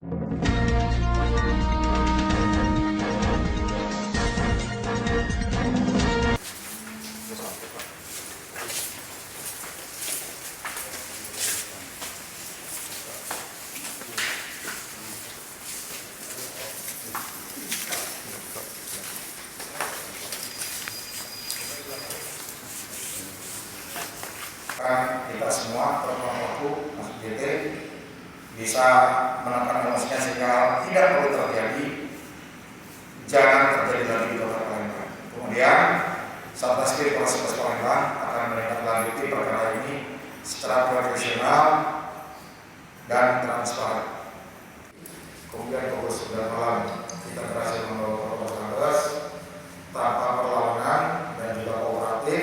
Kita semua terutama pelaku masuk JT bisa menekan emosinya sehingga tidak perlu terjadi, jangan terjadi lagi di Kota Palembang. Kemudian Satreskrim Polres Palembang akan menindaklanjuti perkara ini secara profesional dan transparan. Kemudian pukul 9 malam kita berhasil membawa Polres tanpa perlawanan dan juga kooperatif.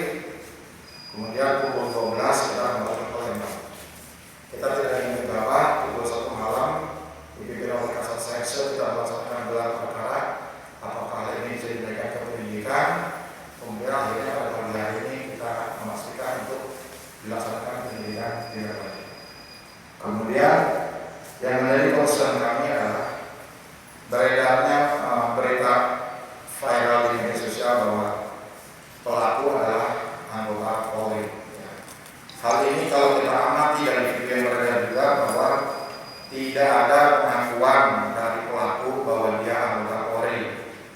Kemudian pukul 12 kita kembali ke Palembang. Kita tidak ingin gegabah. Pukul 1 malam dipimpin oleh Kasat Serse kita melaksanakan gelar perkara apakah hal ini bisa dinaikkan ke penyidikan. Kemudian akhirnya pada pagi hari ini kita memastikan untuk dilaksanakan penyidikan tindak lanjut. Kemudian yang menjadi concern kami adalah beredarnya berita viral di media sosial bahwa pelaku adalah anggota Polri. Hal ini kalau kita amati dari video yang beredar juga bahwa tidak ada pengakuan dari pelaku bahwa dia anggota Polri.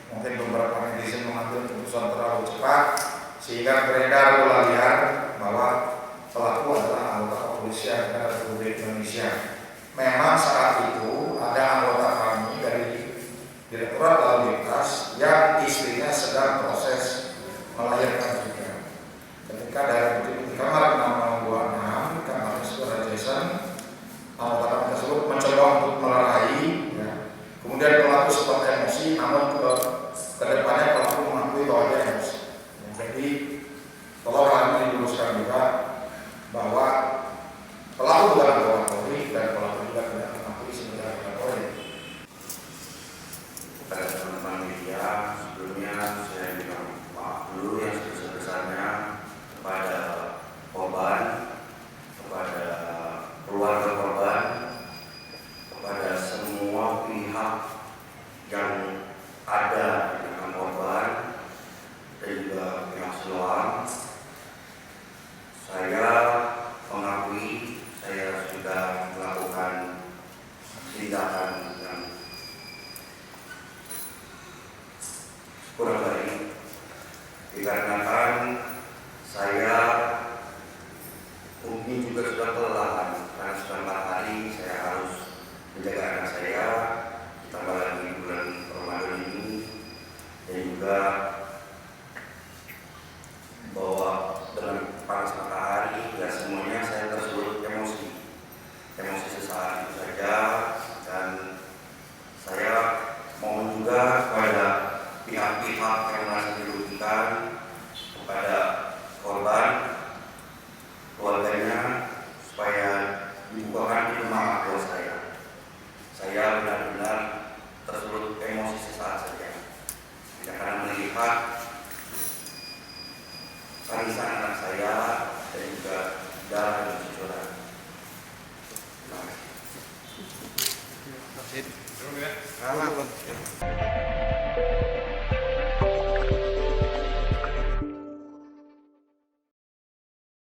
Mungkin beberapa netizen mengambil keputusan terlalu cepat sehingga beredar bola liar bahwa pelaku adalah anggota kepolisian Republik Indonesia. Memang saat itu ada anggota kami dari Direktorat Lalu Lintas yang istrinya sedang proses melahirkan juga. Ketika dari kamar 626 kamar Saudara Jason, anggota kami tersebut mencoba untuk melerai, ya. Kemudian pelaku sempat emosi, namun ke depannya pelaku mengakui bahwa dia emosi. Ya, jadi tolong hal ini diluruskan juga bahwa pelaku bukan anggota Polri dan pelaku juga tidak mengakui sebagai anggota Polri. Pada teman-teman media, sebelumnya saya minta maaf dulu yang sebesar-besarnya kepada korban, kepada keluarga korban, kepada semua pihak yang ada di belakang korban dan juga pihak seluruh. Saya mengakui saya sudah melakukan tindakan yang kurang baik dikarenakan saya mungkin juga sudah kelelahan karena sudah 4 hari saya harus menjaga anak saya, ditambah lagi bulan Ramadan ini, dan juga bahwa dengan panas matahari ya semuanya saya tersulut emosi sesaat itu saja.